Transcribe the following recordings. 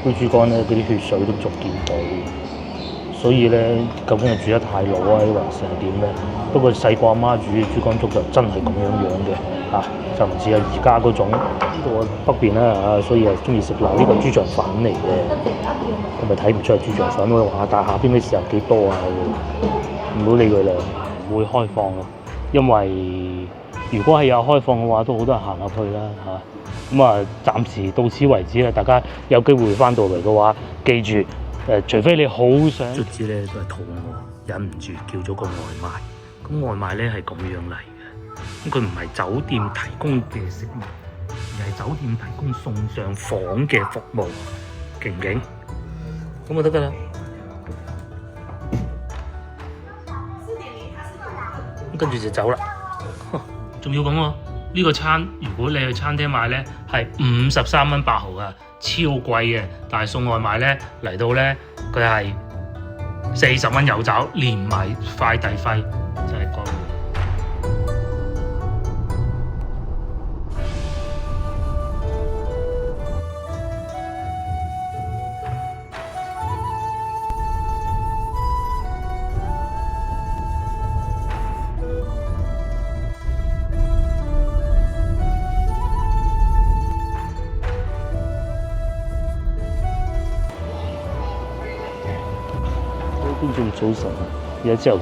豬肝咧嗰啲血水都逐見到。所以咧，究竟係煮得太老啊，還是係點咧？不過細個阿媽煮嘅豬肝粥就真係咁樣嘅嚇，就唔似係而家嗰種。呢度北邊啦嚇，所以係中意食辣。呢個豬醬粉嚟嘅，咁咪睇唔出係豬醬粉喎。哇！但係下邊啲豉油幾多啊？唔好理佢啦，唔會開放咯。因為如果係有開放嘅話，都好多人行入去啦嚇。咁啊，暫時到此為止啦。大家有機會翻到嚟嘅話，記住。除非你好想，卒之咧都係肚餓，忍唔住叫咗個外賣。咁外賣咧係咁樣嚟嘅，咁佢唔係酒店提供嘅食物，而係酒店提供送上房嘅服務，勁唔勁？咁就得㗎啦。跟住就走啦。仲要咁喎，呢個餐如果你去餐廳買咧係53蚊8毫啊！超貴嘅，但係送外賣咧嚟到咧，佢係40蚊有找，連埋快遞費，真係貴。觀眾早晨，而家朝頭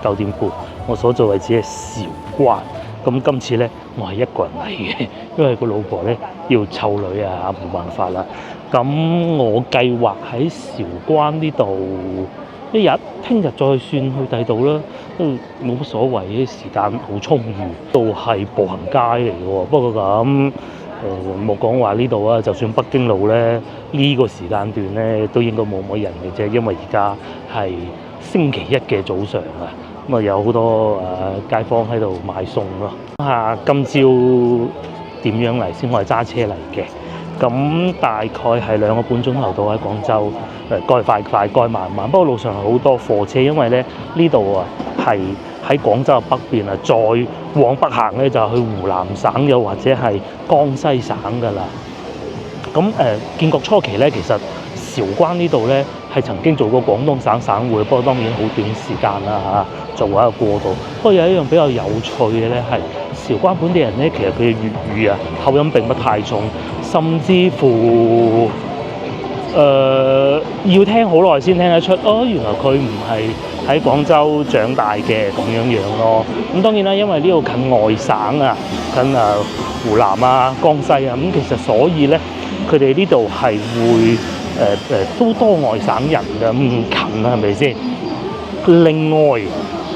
早9點半，我所在位置係韶關。咁今次咧，我係一個人嚟嘅，因為個老婆咧要湊女啊，冇辦法啦。咁我計劃喺韶關呢度一日，聽日再算去第度啦，都冇乜所謂嘅，時間好充裕。都係步行街嚟嘅喎，不過咁。冇講話呢度啊，就算北京路咧，呢個時間段咧都應該冇乜人嘅啫，因為而家係星期一嘅早上啊，咁啊有好多街坊喺度買餸咯。今朝點樣嚟先？我係揸車嚟嘅，咁大概係2個半鐘頭到喺廣州。該快快，該慢慢。不過路上係好多貨車，因為咧呢度啊係喺廣州嘅北邊啊，再往北行咧就去湖南省又或者係江西省㗎啦。咁建國初期咧，其實韶關呢度咧係曾經做過廣東省省會，不過當然好短時間啦嚇，做一個過渡。不過有一樣比較有趣嘅咧係韶關本地人咧，其實佢嘅粵語啊口音並不太重，甚至乎要聽好耐先聽得出，原來佢唔係喺廣州長大嘅咁樣咯。咁當然啦，因為呢度近外省啊，近湖南啊、江西啊，咁其實所以咧，佢哋呢度係會都多外省人嘅，咁近啊，係咪先？另外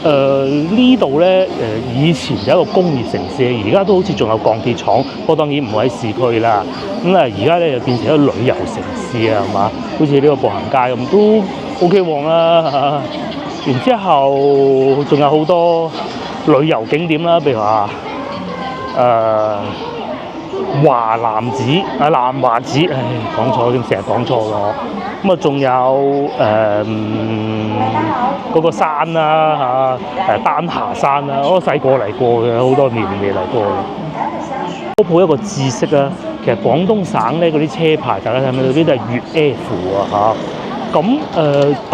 呢度咧以前有一個工業城市，而家都好似仲有鋼鐵廠，不過當然唔喺市區啦。咁而家咧就變成一個旅遊城市啊，係嘛？好似呢個步行街咁都 OK 旺啦。然之後仲有好多旅遊景點啦，譬如話華南寺啊、南華寺，講錯添，成日講錯咗。咁仲有嗰個山啦丹霞山啦，我細個嚟過嘅，好多年未嚟過嘅。科普一個知識啊，其實廣東省咧嗰啲車牌，大家睇唔睇到？呢啲都係粵 F 啊嚇。咁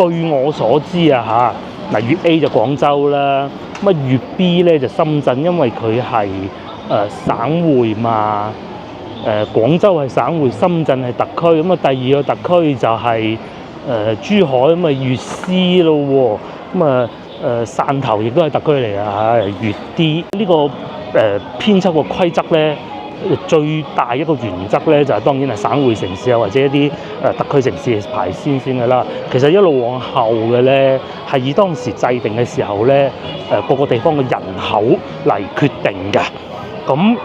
據我所知啊嚇，粵 A 就廣州啦，咁粵 B 咧就深圳，因為佢係省會嘛。廣州係省會，深圳係特區。咁第二個特區就係珠海，咁粵 C 咯喎。咁汕頭亦都係特區嚟啊嚇，粵 D 呢個編輯個規則咧，最大一個原則咧就係當然係省會城市啊，或者一啲特區城市排先㗎啦。其實一路往後嘅咧，係以當時制定嘅時候咧，各個地方嘅人口嚟決定嘅。咁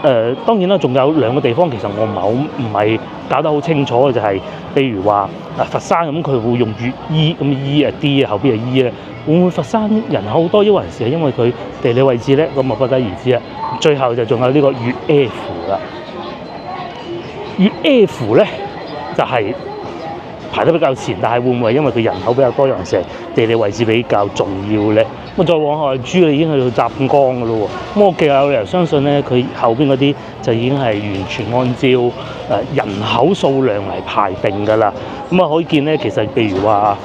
當然啦，仲有2個地方，其實我唔係搞得好清楚嘅，就係譬如話佛山咁，佢會用粵 E， 咁 E 啊 D 啊後邊係 E 咧，會唔會佛山人口好多，抑或係因為佢地理位置咧？咁啊不得而知啊。最後就仲有呢個粵 F 啦。粵 F 咧就係排得比較前，但係會唔會因為佢人口比較多，羊城地理位置比較重要咧？咁再往後珠你已經去到湛江㗎咯喎，咁我極有理由相信咧，佢後邊嗰啲就已經係完全按照人口數量嚟排定㗎啦。咁啊可以見咧，其實譬如話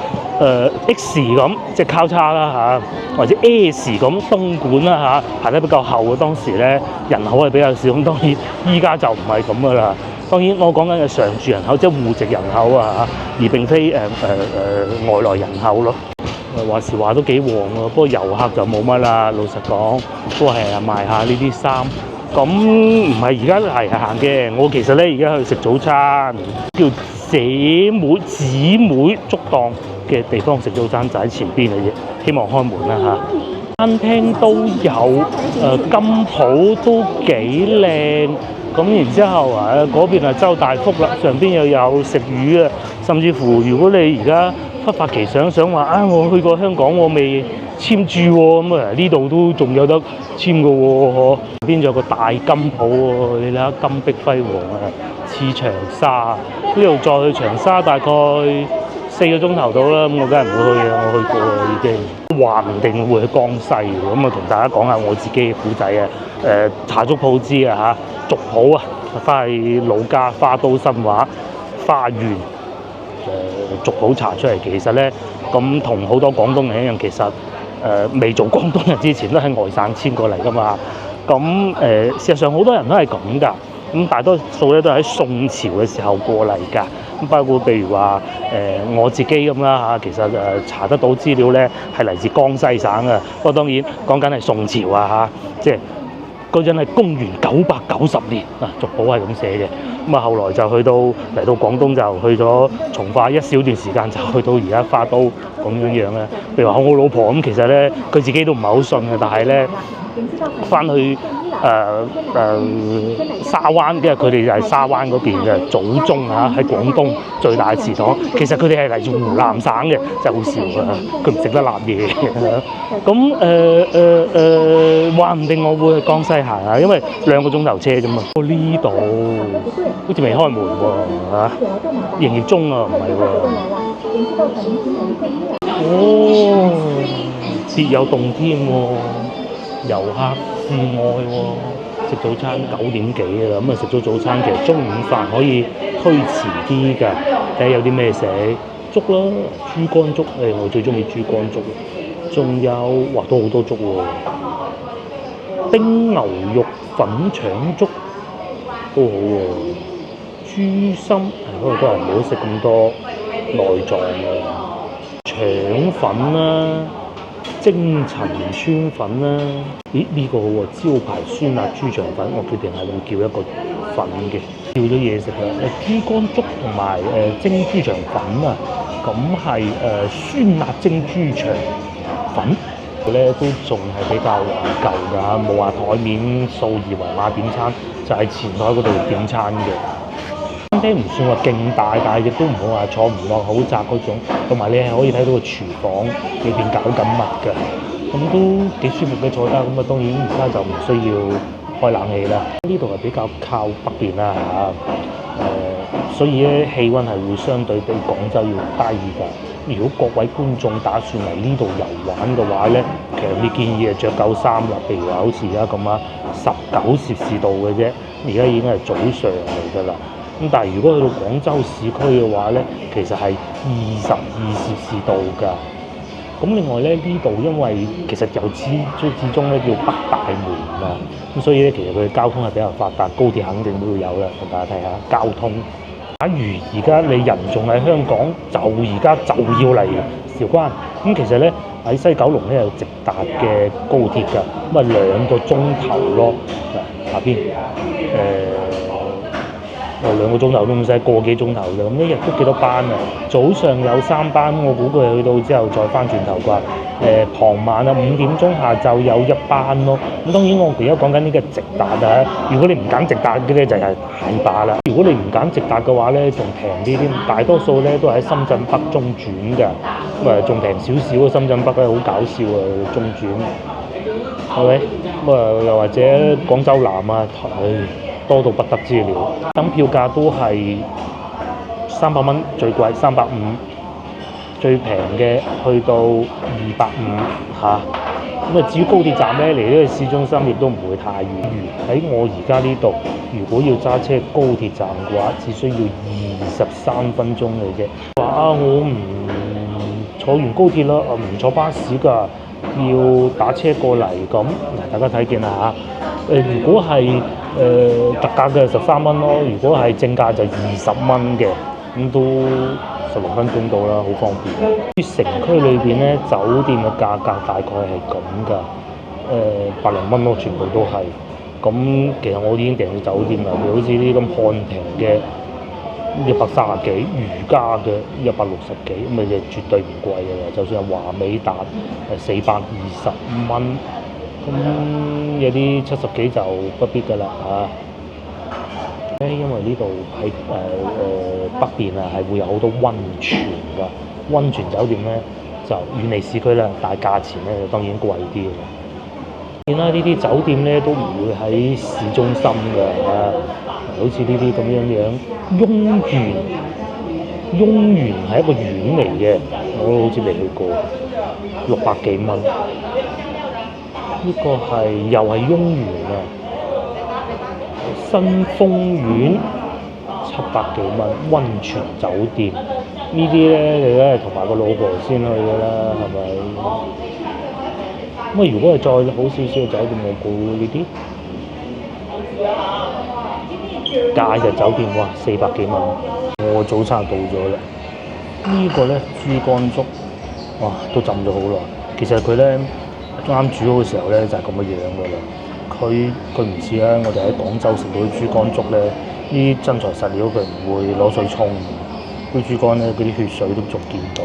X 咁即係交叉啦嚇，或者 S 咁東莞啦嚇，排得比較後嘅。當時咧人口係比較少，咁當然依家就唔係咁㗎啦。當然我講緊嘅常住人口，即係戶籍人口啊嚇，而並非外來人口咯。話時話都幾旺喎，不過遊客就冇乜啦。老實講，都係賣下呢啲衫。咁唔係而家係行嘅，我其實咧而家去食早餐，叫姐妹粥檔嘅地方食早餐就喺前邊嘅啫，希望開門啦嚇。餐廳都有，金鋪都幾靚。咁然之後嗰邊係周大福啦，上邊又有食魚啊，甚至乎如果你而家忽發奇想話我去過香港我未簽注喎，咁啊呢度都仲有得簽嘅喎，邊仲有個大金鋪喎，你睇下金碧輝煌啊，似長沙，呢度再去長沙大概4個鐘頭到啦，咁我梗係唔會去啊，我去過啦已經，話唔定會去江西喎，咁啊同大家講下我自己嘅古仔啊，茶粥鋪知啊嚇。族譜啊，翻去老家花都新話花園族譜查出嚟，其實咧咁同好多廣東人一樣，其實未做廣東人之前都喺外省遷過嚟噶嘛。咁事實上好多人都係咁㗎，咁大多數咧都係喺宋朝嘅時候過嚟㗎。咁包括譬如話我自己咁啦嚇，其實查得到資料咧係嚟自江西省嘅，不過當然講緊係宋朝啊嚇，即係。嗰陣係公元990年啊，族譜係咁寫嘅。咁啊，後來就去到嚟到廣東就去咗從化一小段時間，就去到而家花都咁樣樣咧。譬如話我老婆咁，其實咧佢自己都唔係好信嘅，但係咧翻去沙灣，因為佢哋就係沙灣嗰邊嘅祖宗嚇，喺廣東最大祠堂。其實佢哋係嚟自湖南省嘅，真係好笑啊！佢唔食得辣嘢。咁話唔定我會去江西行啊，因為2個鐘頭車啫嘛。呢度好似未開門喎嚇，營業中啊，唔係喎。哦，別有洞天喎，遊客至愛喎。食早餐9點幾㗎啦，咁啊食咗早餐，其實中午飯可以推遲啲㗎。睇下有啲咩食，粥啦，豬肝粥，我最中意豬肝粥。仲有都好多粥喎，冰牛肉粉腸粥都好喎，豬心嗰度都係唔好食咁多內臟嘅，腸粉啦，蒸陳川粉啦，咦呢個好喎，招牌酸辣豬腸粉，我決定係會叫一個粉嘅，叫咗嘢食啦，豬肝粥同埋蒸豬腸粉啊，咁係酸辣蒸豬腸粉咧都仲係比較懷舊㗎，冇話台面掃2維碼點餐，就喺前台嗰度點餐嘅。餐廳唔算話勁大，但係亦都唔好話坐唔落好窄嗰種，同埋你係可以睇到個廚房裏邊搞緊乜㗎，咁都幾舒服嘅坐得。咁啊當然而家就唔需要開冷氣啦，呢度係比較靠北邊啦嚇，所以咧氣温係會相對比廣州要低㗎。如果各位觀眾打算嚟呢度遊玩嘅話咧，強烈建議係着夠衫啦。譬如話好似而家咁啊，19攝氏度嘅啫，而家已經係早上嚟㗎啦。咁但係如果去到廣州市區嘅話咧，其實係22攝氏度㗎。咁另外咧呢度因為其實由始終咧叫北大門啊，咁所以咧其實佢嘅交通係比較發達，高鐵肯定都會有啦。同大家睇下交通。假如而家你人仲喺香港，而家就要嚟韶關，咁其實咧喺西九龍咧有直達嘅高鐵㗎，咁啊2個鐘頭咯。下邊2個鐘頭都唔使，個幾鐘頭啫。咁一日都幾多班啊？早上有3班，我估佢去到之後再翻轉頭啩。傍晚啊5點鐘，下晝有1班咯。咁當然我而家講緊呢個直達啊。如果你唔揀直達嘅咧，就係大把啦。如果你唔揀直達嘅話咧，仲平啲添。大多數咧都係喺深圳北中轉㗎，咁啊仲平少少嘅深圳北咧，好搞笑啊中轉，係咪？咁啊又或者廣州南啊，多到不得之了。等票價都係300蚊最貴350，最平嘅去到250嚇。咁至於高鐵站咧，離呢個市中心亦都唔會太遠。喺我而家呢度，如果要揸車高鐵站嘅話，只需要23分鐘嘅啫。話我唔坐完高鐵啦，唔坐巴士㗎，要打車過嚟咁。嗱，大家睇見啦嚇。如果係特價嘅13蚊咯，如果係正價就20蚊嘅，咁都16分鐘到啦，好方便。城區裏邊咧，酒店嘅價格大概係咁㗎，百零蚊咯，全部都係。咁其實我已經訂咗酒店啦，譬如好似呢啲咁漢庭嘅130幾，如家嘅160幾，咁咪就絕對唔貴㗎啦。就算係華美達420蚊，咁有啲70幾就不必㗎啦嚇。因為呢度喺北邊啊，係會有好多溫泉㗎，溫泉酒店咧就遠離市區啦，但係價錢咧當然貴啲㗎。當然啦，呢啲酒店咧都唔會喺市中心㗎，好似呢啲咁樣雍園，雍園係一個縣嚟嘅，我好似未去過，600幾蚊。呢個係又係雍園啊！新豐苑700幾蚊，溫泉酒店呢啲咧，你梗係同埋個老婆先去㗎啦，係咪？咁如果係再好少少嘅酒店，我估呢啲假日酒店，哇，400幾蚊。我早餐到咗啦，呢個咧豬肝粥，哇，都浸咗好耐。其實佢咧啱煮好嘅時候咧就係咁嘅樣㗎啦。佢唔似啦，我哋喺廣州食到啲豬肝粥咧，呢啲真材實料佢唔會攞水沖，啲豬肝咧嗰啲血水都仲見到，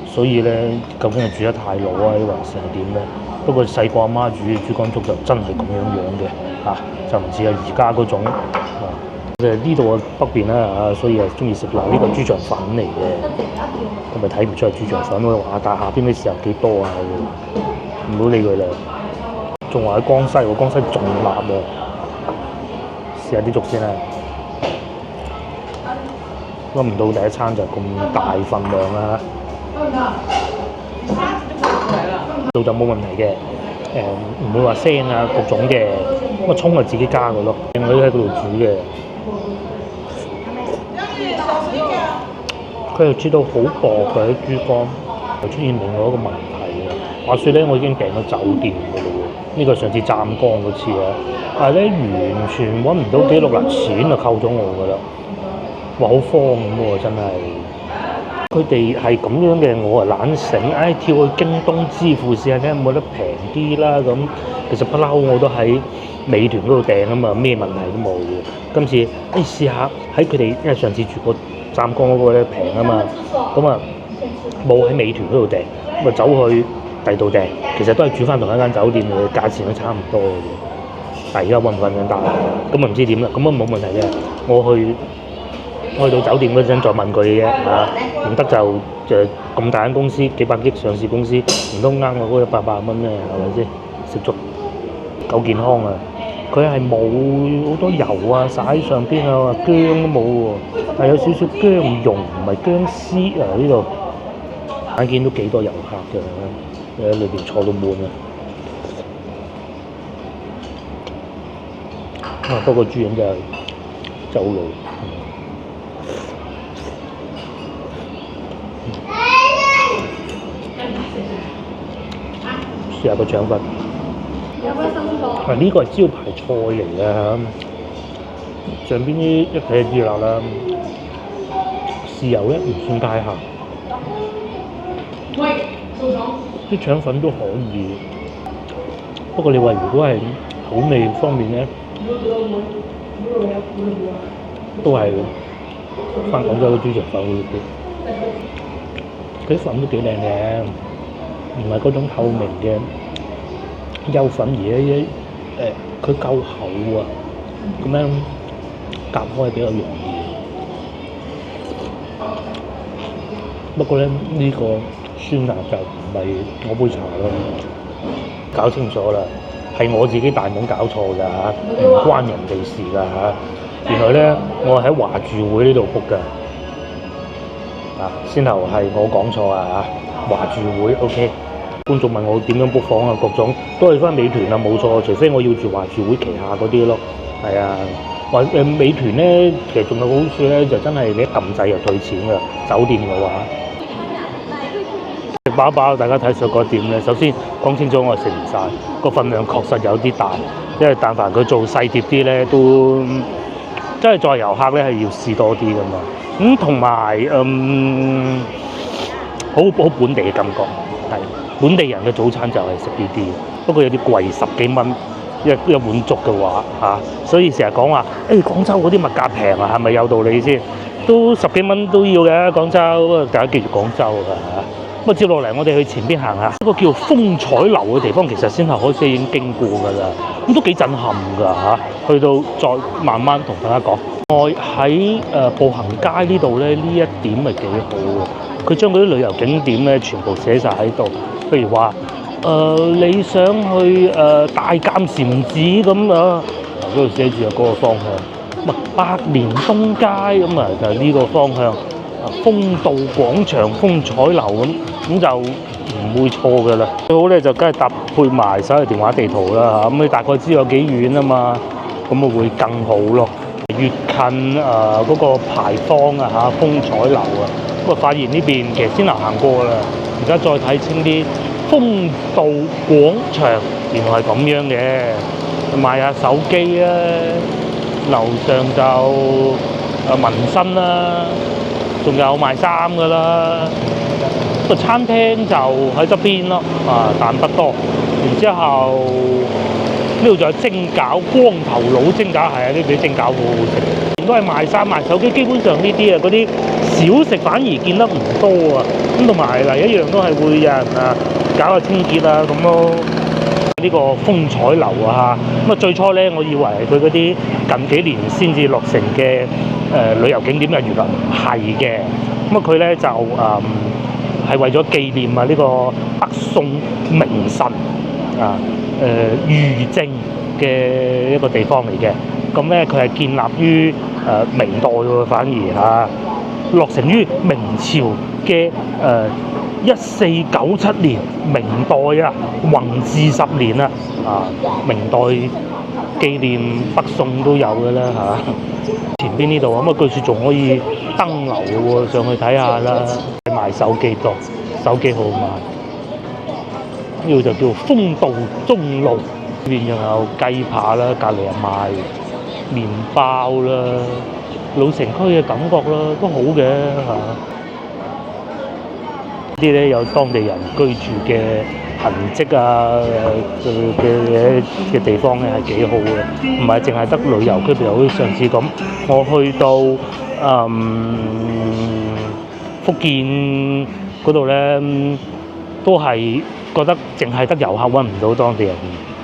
所以咧究竟係煮得太老啊，還是係點咧？不過細個阿媽煮嘅豬肝粥就真係咁樣嘅嚇，就唔似係而家嗰種啊。呢度嘅北邊啦嚇，所以係中意食辣，呢個豬腸粉嚟嘅，我咪睇唔出係豬腸粉喎。但係下邊啲豉油幾多啊？唔好理佢啦。仲話喺江西喎，江西仲辣喎。試下啲粥先啦，諗唔到第一餐就咁大份量啦。到就冇問題嘅，唔會話腥啊各種嘅，咁啊葱係自己加嘅咯，佢喺嗰度煮嘅。佢又切到好薄嘅啲豬肝，又出現另外一個問題啊！話說咧，我已經訂咗酒店嘅咯喎，呢個上次湛江嗰次啊，但係咧完全揾唔到記錄啦，錢就扣咗我㗎啦，話好慌咁喎，真係。佢哋係咁樣嘅，我啊懶醒，跳去京東支付試下睇有冇得平啲啦咁。其實不嬲我都喺美團嗰度訂啊嘛，咩問題都冇嘅。今次試下喺佢哋，因為上次住過湛江嗰個咧平啊嘛，咁啊冇喺美團嗰度訂，咁啊走去第二度訂，其實都係住翻同一間酒店嘅，價錢都差唔多嘅啫。但係而家揾唔揾緊單，咁啊唔知點啦，咁啊冇問題嘅，我去到酒店嗰陣再問佢嘅啫嚇，唔得就咁大間公司幾百億上市公司，唔通呃我嗰180蚊咩？係咪先？食粥夠健康啊！佢係冇好多油啊，灑喺上邊啊，薑都冇喎，但係有少少薑蓉，唔係薑絲啊呢度。眼見到幾多遊客嘅，喺裏邊坐到滿啊！不過豬潤就係走路。試下個腸粉，呢個係招牌菜嚟嘅，上邊啲一睇就知辣啦。豉油咧唔算太鹹，啲腸粉都可以。不過你話如果係口味方面咧，都係翻廣州嘅豬腸粉好啲。佢啲粉都幾靚嘅。唔係嗰種透明嘅幼粉，而係佢夠厚啊，咁樣夾開比較容易。不過咧，呢個酸辣就唔係我杯茶咯。搞清楚啦，係我自己大懵搞錯㗎嚇，唔關人哋事㗎嚇。原來咧，我喺華住會呢度 book 㗎，先頭係我講錯啊，華住會 OK。觀眾問我點樣 book 房啊，各種都係翻美團啊，冇錯，除非我要住華住會旗下嗰啲咯。係啊，美團咧，其實仲有個好處咧，就真係你一撳掣就退錢㗎，酒店嘅話。食飽飽，大家睇上嗰點咧，首先講清楚我食唔晒，個份量確實有啲大，因為但凡佢做細碟啲咧，都真係作為遊客咧係要試多啲㗎嘛。咁同埋好本地嘅感覺，係本地人嘅早餐就係食呢啲，不過有啲貴，10幾蚊一碗粥嘅話嚇，所以成日講話廣州嗰啲物價平啊，係咪有道理先？都10幾蚊都要嘅廣州，大家記住廣州啊！咁啊，接落嚟我哋去前邊行下，一個叫風采樓嘅地方，其實先頭開始已經經過㗎啦，咁都幾震撼㗎嚇。去到再慢慢同大家講，我喺步行街呢度咧，呢一點係幾好嘅。佢將嗰啲旅遊景點咧全部寫晒喺度，譬如話你想去大鑑禪寺咁啊，嗰度寫住嗰個方向，百年東街咁啊，就係呢個方向。豐道廣場、風采樓咁就唔會錯㗎啦。最好咧就梗係搭配埋手提電話地圖啦嚇，咁你大概知有幾遠啊嘛，咁啊會更好咯。越近嗰個牌坊啊嚇，風采樓啊，咁啊發現呢邊其實先行過啦，而家再睇清啲豐道廣場，原來係咁樣嘅。買下手機啊，樓上就紋身啦。仲有賣衫㗎啦，個餐廳就喺側邊咯，但不多。然之後呢度仲有蒸餃，光頭佬蒸餃，係啊，呢啲蒸餃好好食。都係賣衫賣手機，基本上呢啲嗰啲小食反而見得唔多啊。咁同埋嗱一樣都係會有人搞下清潔啊咁咯。呢個風采樓啊咁最初咧我以為佢嗰啲近幾年先至落成嘅旅遊景點原來唔係嘅。咁佢咧就係為咗紀念呢個北宋名臣俞正嘅一個地方嚟嘅。咁咧佢係建立於明代喎，反而落成於明朝嘅1497年，明代弘治10年明代紀念北宋都有嘅啦前邊呢度咁據說仲可以登樓嘅喎，上去睇下啦。賣手機多，手機好賣。呢度就叫豐道中路，呢邊仲有雞扒啦，隔離又賣麵包啦，老城區嘅感覺啦，都好嘅啲咧有當地人居住嘅痕跡嘅地方咧係幾好嘅，唔係淨係得旅遊區，譬如好似上次咁，我去到福建嗰度咧，都係覺得淨係得遊客揾唔到當地人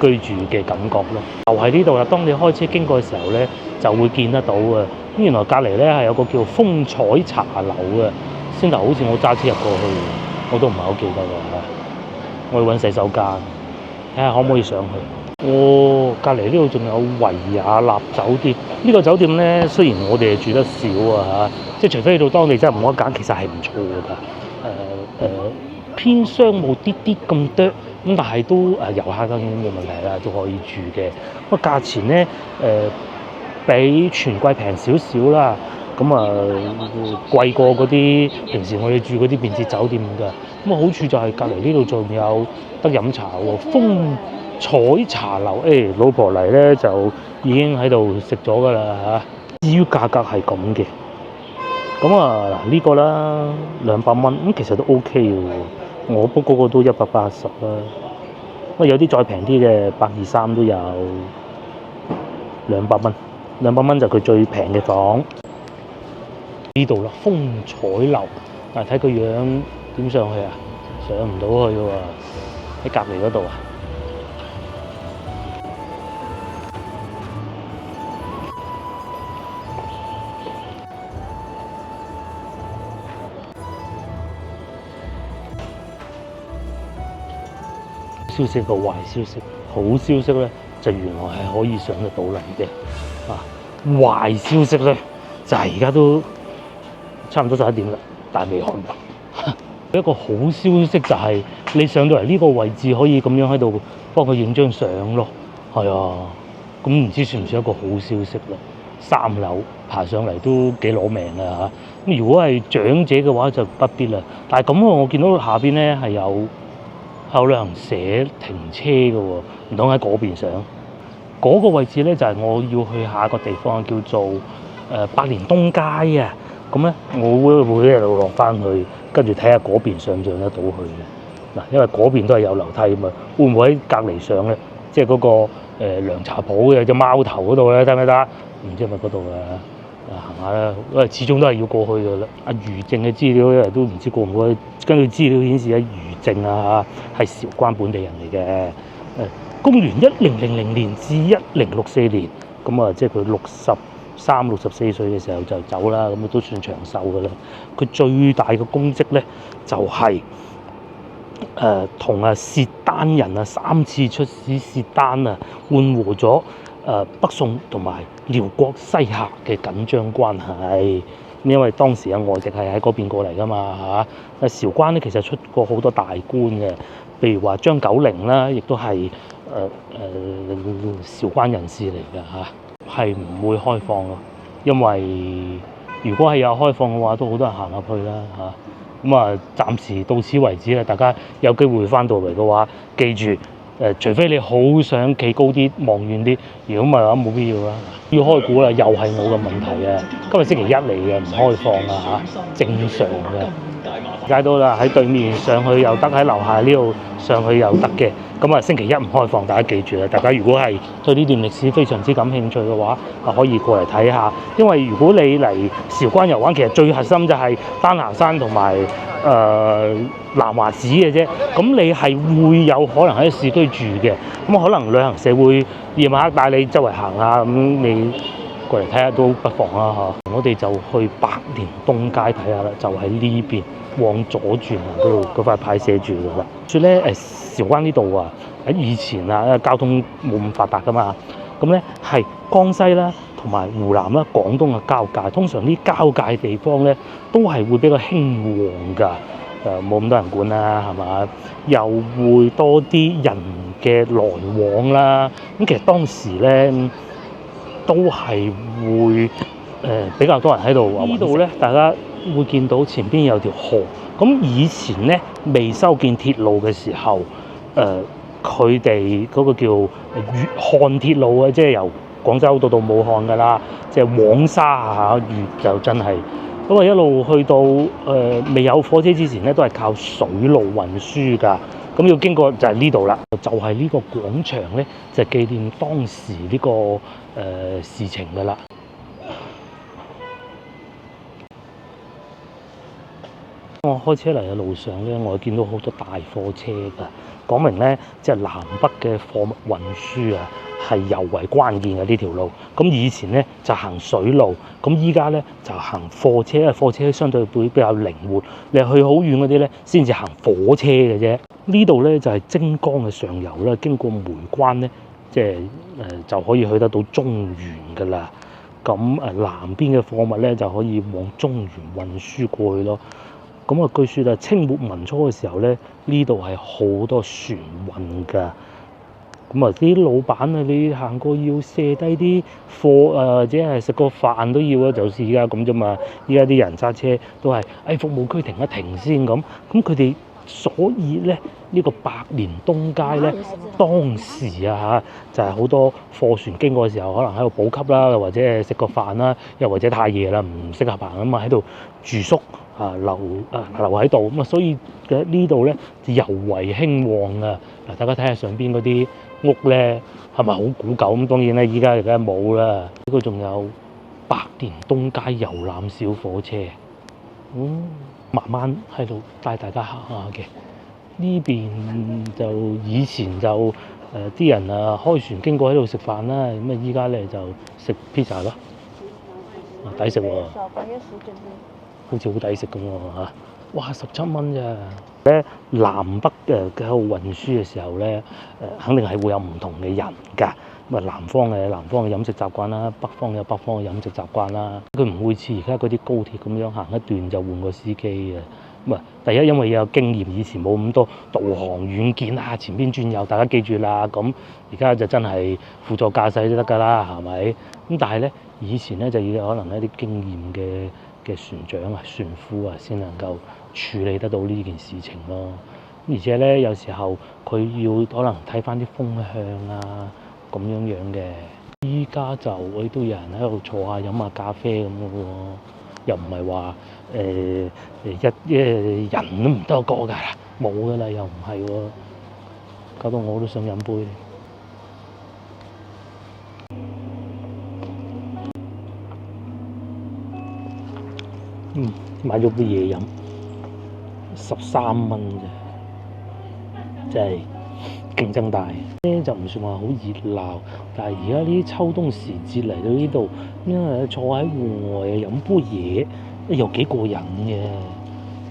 居住嘅感覺咯。就喺呢度啦，當你開車經過嘅時候咧，就會見得到嘅。咁原來隔離咧係有個叫風采茶樓嘅，先頭好似我揸車入過去。我都唔係好記得啦，我要揾洗手間，睇下可唔可以上去。隔離呢度仲有維也納酒店。呢個酒店咧，雖然我哋住得少即係除非去到當地真係冇得揀，其實係唔錯㗎。偏商務啲啲咁多，咁但係都遊客當然冇問題啦，都可以住嘅。不過價錢咧比全季平少少啦。咁貴過嗰啲平時我哋住嗰啲便捷酒店㗎。咁好處就係隔離呢度仲有得飲茶喎，風采茶樓。老婆嚟咧就已經喺度食咗㗎啦。至於價格係咁嘅，咁嗱呢個啦200蚊，咁其實都 OK 嘅喎。我 book 嗰個都180啦。有啲再平啲嘅123都有200蚊，200蚊就佢最平嘅房。呢度啦，風采樓，睇個樣點上去上唔到去喎，喺隔離嗰度消息個壞消息，好消息咧就原來係可以上得到嚟嘅。壞消息咧就係而家都差唔多11點啦。但係未開幕。一個好消息就係你上到嚟呢個位置可以咁樣喺度幫佢影張相咯。係啊，咁唔知算唔算一個好消息咯？3樓爬上嚟都幾攞命啊嚇！咁如果係長者嘅話就不必啦。但係咁我見到下邊咧係有旅行社停車嘅喎，唔通喺嗰邊上？嗰個位置咧就係我要去下一個地方叫做百年東街啊。咁咧我會一路落翻去，跟住睇下嗰邊上唔上得到去嘅嗱，因為嗰邊都係有樓梯嘛，會唔會喺隔離上咧？即係嗰個涼茶鋪嘅隻貓頭嗰度咧，得唔得？唔知係咪嗰度啊？行下啦，因為始終都係要過去嘅啦。阿余正嘅資料咧都唔知過唔過，根據資料顯示咧，余正啊係韶關本地人嚟嘅。公元1000年至1064年，咁啊即係佢63、64歲嘅時候就走啦，咁都算長壽嘅啦。佢最大嘅功績咧就係同契丹人3次出使契丹啊，緩和咗北宋同埋遼國西夏嘅緊張關係。因為當時外籍係喺嗰邊過嚟㗎嘛嚇。韶關咧其實出過好多大官嘅，譬如話張九齡啦，亦都係韶關人士嚟㗎嚇，係唔會開放咯。因為如果係有開放嘅話，都好多人行入去啦嚇。咁啊，暫時到此為止啦。大家有機會翻到嚟嘅話，記住除非你好想企高啲望遠啲，如果唔係嘅話冇必要啦。要開估啦，又係我嘅問題啊！今日星期一嚟嘅，唔開放啊嚇，正常嘅。解到啦，喺對面上去又得，喺樓下呢度上去又得嘅。咁啊，星期一唔開放，大家記住啦。大家如果係對呢段歷史非常之感興趣嘅話，可以過嚟睇下。因為如果你嚟韶關遊玩，其實最核心就係丹霞山同埋南華寺嘅啫。咁你係會有可能喺市區住嘅，咁可能旅行社會夜晚黑帶你周圍行下，咁你過嚟睇下都不妨啦嚇。我哋就去百年東街睇下啦，就喺呢邊往左轉啊，嗰度嗰塊牌寫住㗎啦。所以咧韶關呢度啊，喺以前啊，因為交通冇咁發達㗎嘛，咁咧係江西啦同埋湖南啦、廣東嘅交界。通常啲交界地方咧都係會比較興旺㗎，冇咁多人管啦，係嘛？又會多啲人嘅來往啦。咁其實當時咧都係會比較多人喺度。呢度咧，大家會見到前邊有條河。咁以前咧未修建鐵路嘅時候，佢哋嗰個叫粵漢鐵路啊，即係由廣州到武漢㗎啦，即係黃沙啊粵就真係。咁啊一路去到未有火車之前咧，都係靠水路運輸㗎。咁要經過就係呢度啦，就係呢個廣場咧，就紀念當時呢個事情㗎啦。我開車嚟嘅路上咧，我見到好多大貨車㗎，講明咧即係南北嘅貨物運輸啊，係尤為關鍵嘅呢條路。咁以前咧就行水路，咁依家咧就行貨車，因為貨車相對會比較靈活。你去好遠嗰啲咧，先至行火車嘅啫。呢度咧就係精江嘅上游啦，經過梅關咧，即係就可以去得到中原㗎啦。咁南邊嘅貨物咧就可以往中原運輸過去咯。咁啊，據說啊，清末民初嘅時候咧，呢度係好多船運㗎。咁啊，啲老闆啊，你行過要卸低啲貨或者係食個飯都要啊，就似而家咁啫嘛。依家啲人揸車都係服務區停一停先咁。咁佢哋所以咧，呢個百年東街咧，當時啊就係好多貨船經過嘅時候，可能喺度補給啦，或者係食個飯啦，又或者太夜啦，唔適合行啊嘛，喺度住宿。留喺度咁啊，所以嘅呢度咧就尤為興旺啊！嗱，大家睇下上邊嗰啲屋咧，係咪好古舊？咁當然咧，依家而家冇啦。呢個仲有百年東街遊覽小火車，慢慢喺度帶大家行下嘅。呢邊就以前就啲人開船經過喺度食飯啦，咁啊依家咧就食 pizza 咯，抵食喎。好似好抵食咁喎嚇！哇，17蚊咋？咧南北喺度運輸嘅時候咧，肯定係會有唔同嘅人㗎。咁南方嘅飲食習慣啦，北方有北方嘅飲食習慣啦。佢唔會似而家嗰啲高鐵咁樣行一段就換個司機嘅。咁啊，第一因為有經驗，以前冇咁多導航軟件啊，前邊轉右，大家記住啦。咁而家就真係輔助駕駛都得㗎啦，係咪？咁但係咧，以前咧就要可能一啲經驗嘅船長啊、船夫啊，先能夠處理得到呢件事情咯。而且咧，有時候佢要可能睇翻啲風向啊，咁樣樣嘅。依家就都有人喺度坐下飲下咖啡咁嘅喎，又唔係話一人都唔多個㗎啦，冇㗎啦，又唔係喎，搞到我都想飲杯。買咗杯嘢飲，13蚊啫，真係競爭大。就唔算話好熱鬧，但係而家呢啲秋冬時節嚟到呢度，因為坐喺戶外飲杯嘢，又幾過癮嘅。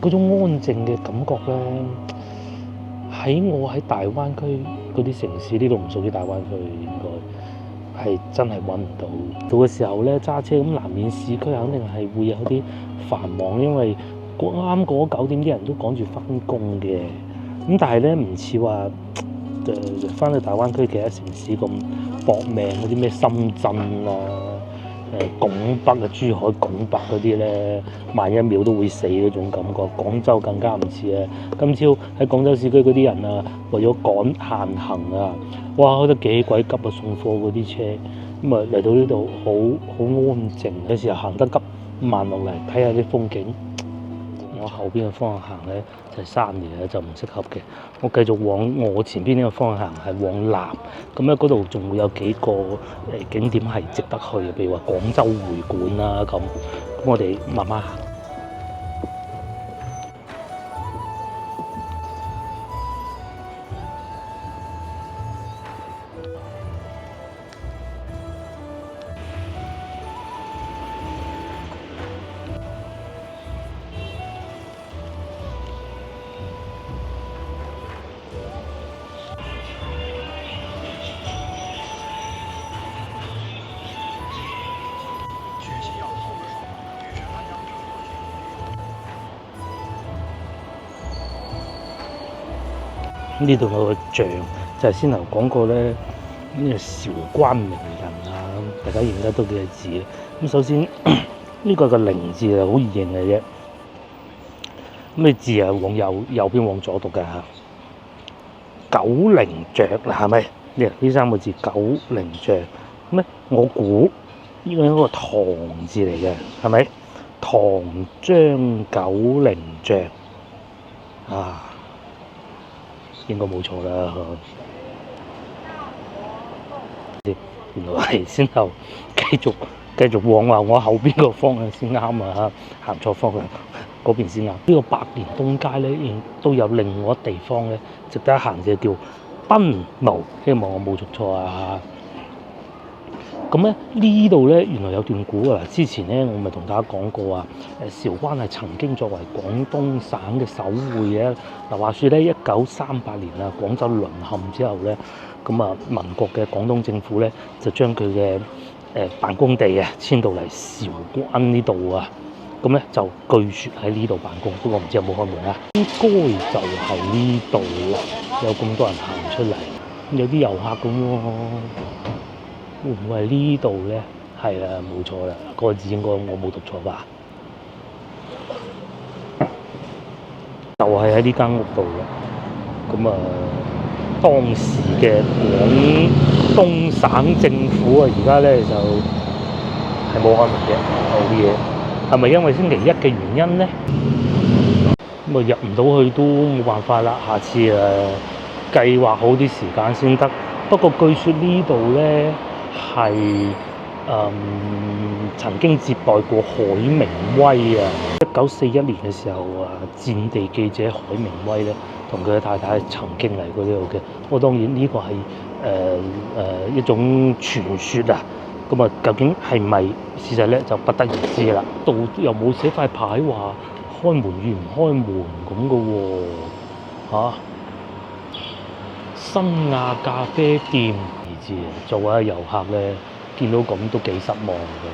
嗰種安靜嘅感覺咧，我喺大灣區嗰啲城市，呢度唔屬於大灣區，應該係真係揾唔到。到嘅時候咧，揸車咁難免市區肯定係會有啲繁忙，因為啱過9點啲人都趕住翻工嘅。咁但係咧唔似話翻去大灣區其他城市咁搏命嗰啲咩深圳啊、拱北啊、珠海拱北嗰啲咧，慢一秒都會死嗰種感覺。廣州更加唔似啊！今朝喺廣州市區嗰啲人啊，為咗趕限行啊，哇開得幾鬼急啊！送貨嗰啲車咁啊嚟到呢度好安靜，有時候行得急慢落嚟睇下啲風景。我後邊嘅方向行咧就係山嚟嘅，就唔適合嘅。我繼續往我前邊呢個方向行，係往南。咁咧嗰度仲會有幾個景點係值得去嘅，譬如話廣州會館啦咁。咁我哋慢慢行。呢度有個像，就係先頭講過咧，呢個韶關名人啊，大家認得都幾個字嘅。咁首先呢個個靈字係好易認嘅啫，咁你字係往右邊往左讀嘅嚇。九靈雀啦，係咪？呢3個字九靈雀，咁咧我估呢個係一個唐字嚟嘅，係咪？唐張九靈雀啊！應該冇錯啦，原來係先後繼續往話我後邊個方向先啱啊！行錯方向嗰邊先啱。呢個百年東街咧，亦都有另外一地方咧值得行嘅，叫賓奴，希望我冇讀錯啊！咁咧呢度咧原來有段古啊！之前咧我咪同大家講過啊，韶關係曾經作為廣東省嘅首會嘅。嗱話説咧，1938年啊，廣州淪陷之後咧，咁啊民國嘅廣東政府咧就將佢嘅辦公地啊遷到嚟韶關呢度啊，咁咧就據説喺呢度辦公，不過唔知有冇開門啊？應該就係呢度啦，有咁多人行出嚟，有啲遊客咁喎。會唔會係呢度咧？係啊，冇錯啦，個字應該我冇讀錯吧？就係喺呢間屋度嘅。咁啊，當時嘅廣東省政府啊，而家咧就係冇開門嘅，冇嘢。係咪因為星期一嘅原因咧？咁啊入唔到去都冇辦法啦，下次計劃好啲時間先得。不過據說呢度咧，係曾經接待過海明威啊！1941年嘅時候啊，戰地記者海明威咧，同佢嘅太太曾經嚟過呢度嘅。我當然呢個係一種傳說啊。咁啊，究竟係咪事實咧，就不得而知啦。度又冇寫塊牌話開門與唔開門咁嘅喎，新亞咖啡店知啊。作為一遊客咧，見到咁都幾失望嘅。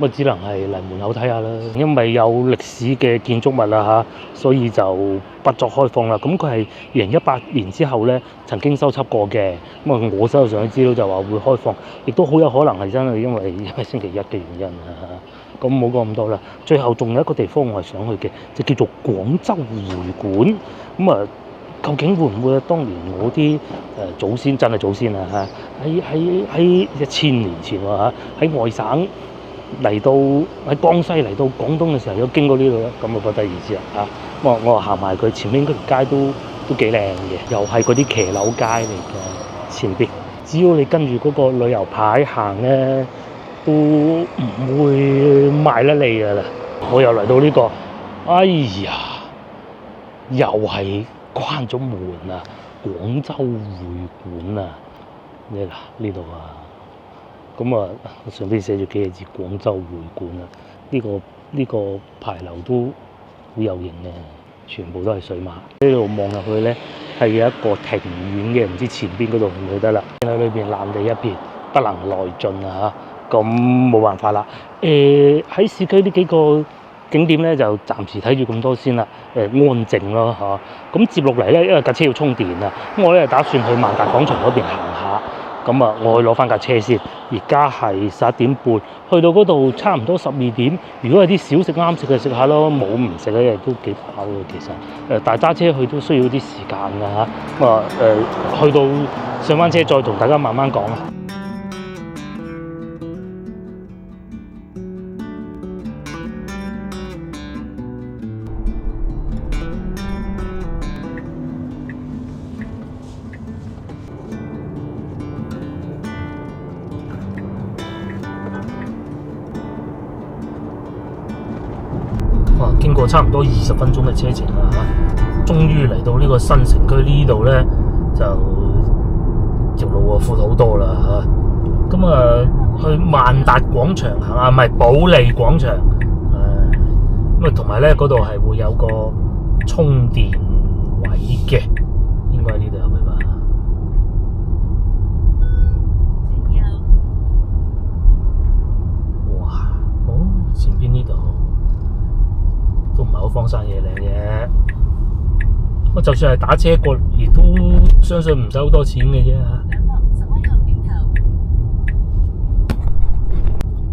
咁啊，只能係嚟門口睇下啦。因為有歷史嘅建築物啦嚇，所以就不作開放啦。咁佢係2018年之後咧曾經修葺過嘅。咁啊，我手上嘅資料就話會開放，亦都好有可能係真係因為星期一嘅原因啊。咁冇講咁多啦。最後仲有一個地方我係想去嘅，就叫做廣州會館。咁啊，究竟會唔會當年我啲祖先真係祖先啊嚇？喺1000年前喎嚇，喺外省嚟到喺江西嚟到廣東嘅時候，有經過呢度咧，咁啊不得而知啦嚇。我行埋佢前面嗰條街都幾靚嘅，又係嗰啲騎樓街嚟嘅前邊。只要你跟住嗰個旅遊牌行咧，都唔會賣得你噶啦。我又嚟到呢個，哎呀，又係關咗門啊！廣州會館啊，呢度啊，咁啊上邊寫住幾個字廣州會館啊。呢個牌樓都好有型嘅，全部都係水馬。呢度望入去咧，係有一個庭院嘅，唔知前邊嗰度去唔去得啦？喺裏邊爛地一片，不能內進啊嚇，咁冇辦法啦。喺市區呢幾個景點咧，就暫時睇住咁多先啦。安靜咯嚇。咁接落嚟咧，因為架車要充電啊，咁我咧打算去萬達廣場嗰邊行下。咁啊，我去攞翻架車先。而家係11點半，去到嗰度差唔多12點。如果係啲小食啱食就食下咯，冇唔食咧都幾飽嘅其實。但係揸車去都需要啲時間㗎嚇。咁啊去到上翻車再同大家慢慢講啦。經過差唔多20分鐘嘅車程啦嚇，終於嚟到呢個新城區呢度咧，就條路啊闊好多啦嚇。咁啊去萬達廣場行啊，唔係保利廣場。咁啊同埋咧嗰度係會有個充電位嘅，應該喺呢度有嘅吧？哇！哦，前邊呢度。都唔係好荒山野嶺嘅，我就算係打車過，亦都相信唔使好多錢嘅啫嚇。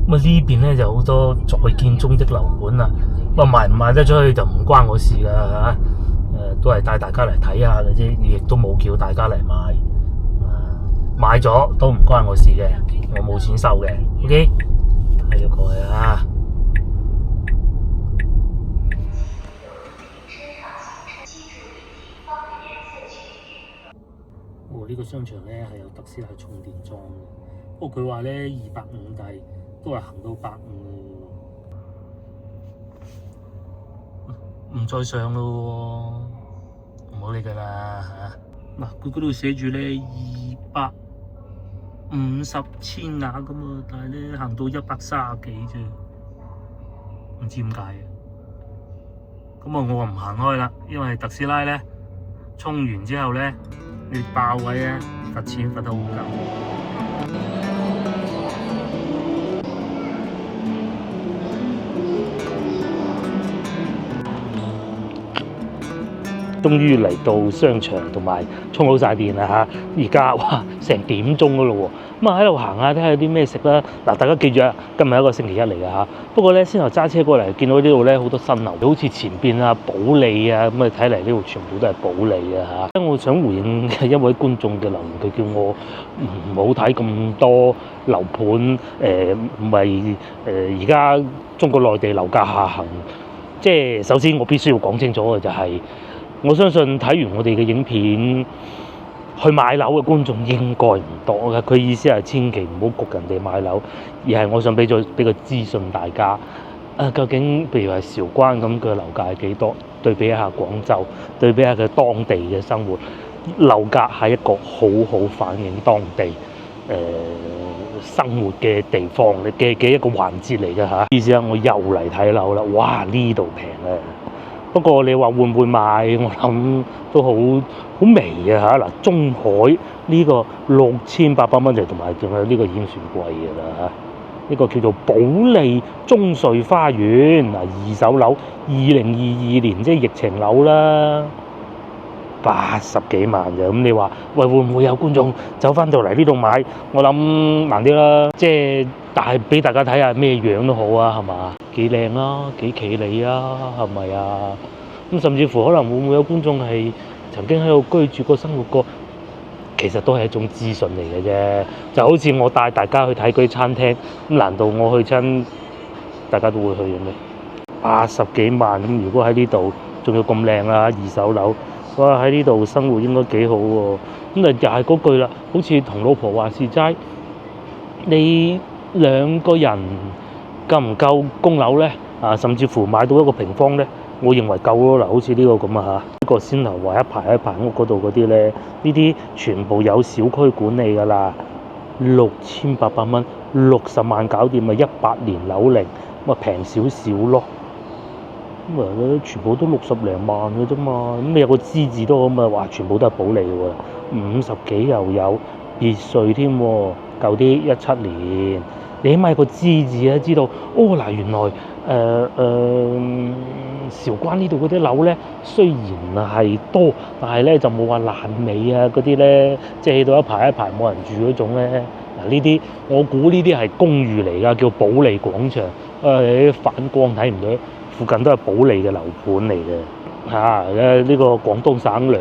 咁啊呢邊咧就好多在建中的樓盤啦，不過賣唔賣得出去就唔關我事㗎嚇。都係帶大家嚟睇下嘅啫，亦都冇叫大家嚟買。買咗都唔關我事嘅，我冇錢收嘅。OK， 睇咗過去啊！呢個商場咧係有特斯拉充電樁嘅，不過佢話咧250，但係都係行到150喎，唔再上咯喎，唔好理佢啦嚇。嗱，佢嗰度寫住咧250千瓦咁啊，但係咧行到130幾啫，唔知點解嘅。咁啊，我唔行開啦，因為特斯拉咧充完之後咧。你爆位啊！罰錢罰得好緊。終於嚟到商場同埋充好晒電啦嚇！而家哇成點鐘噶咯喎，咁啊喺度行下睇下有啲咩食啦。嗱，大家記住啊，今日係一個星期一嚟㗎嚇。不過咧，先頭揸車過嚟，見到呢度咧好多新樓，好似前邊啊保利啊咁啊，睇嚟呢度全部都係保利啊嚇。我想回應一位觀眾嘅留言，佢叫我唔好睇咁多樓盤，唔係而家中國內地樓價下行，即係首先我必須要講清楚嘅就係。我相信睇完我哋嘅影片去買樓嘅觀眾應該唔多嘅，佢意思係千祈唔好焗人哋買樓，而係我想俾個資訊大家。究竟譬如係韶關咁嘅樓價係幾多？對比一下廣州，對比一下佢當地嘅生活，樓價係一個好好反映當地生活嘅地方嘅一個環節嚟嘅嚇。意思啊，我又嚟睇樓啦，哇！呢度平啊！不過你話會唔會買，我諗都好微啊嚇。嗱，中海呢個6800蚊就同埋仲有呢個已經算貴嘅啦嚇。呢個叫做保利中瑞花園嗱，二手樓，2022年即係疫情樓啦。80幾萬嘅，咁你話喂會唔會有觀眾走翻到嚟呢度買？我諗難啲啦，即係但係俾大家睇下咩樣都好啊，係嘛？幾靚啊，幾企理啊，係咪啊？咁甚至乎可能會唔會有觀眾係曾經喺度居住過、生活過？其實都係一種資訊嚟嘅啫，就好似我帶大家去睇嗰啲餐廳，咁難道我去親大家都會去嘅咩？80幾萬咁，如果喺呢度仲要咁靚啊，二手樓。哇！喺呢度生活應該幾好喎，咁啊又係嗰句啦，好似同老婆話事齋，你兩個人夠唔夠供樓咧？啊，甚至乎買到一個平方咧，我認為夠咯嗱，好似呢個咁啊嚇，呢個先頭話一排屋嗰度嗰啲咧，呢啲全部有小區管理㗎啦，6800蚊，60萬搞掂啊，18年樓齡，咁啊平少少咯。咁啊，全部都60零萬嘅啫嘛，咁你有個資字都好啊，哇，全部都係保利喎，50幾又有別墅添喎，舊啲17年，你起碼有個資字啊，知道哦嗱，原來韶關呢度嗰啲樓咧，雖然係多，但係咧就冇話爛尾啊嗰啲咧，即係起到一排冇人住嗰種咧。嗱，呢啲我估呢啲係公寓嚟㗎，叫保利廣場，反光睇唔到。附近都係保利嘅樓盤嚟嘅嚇，呢個廣東省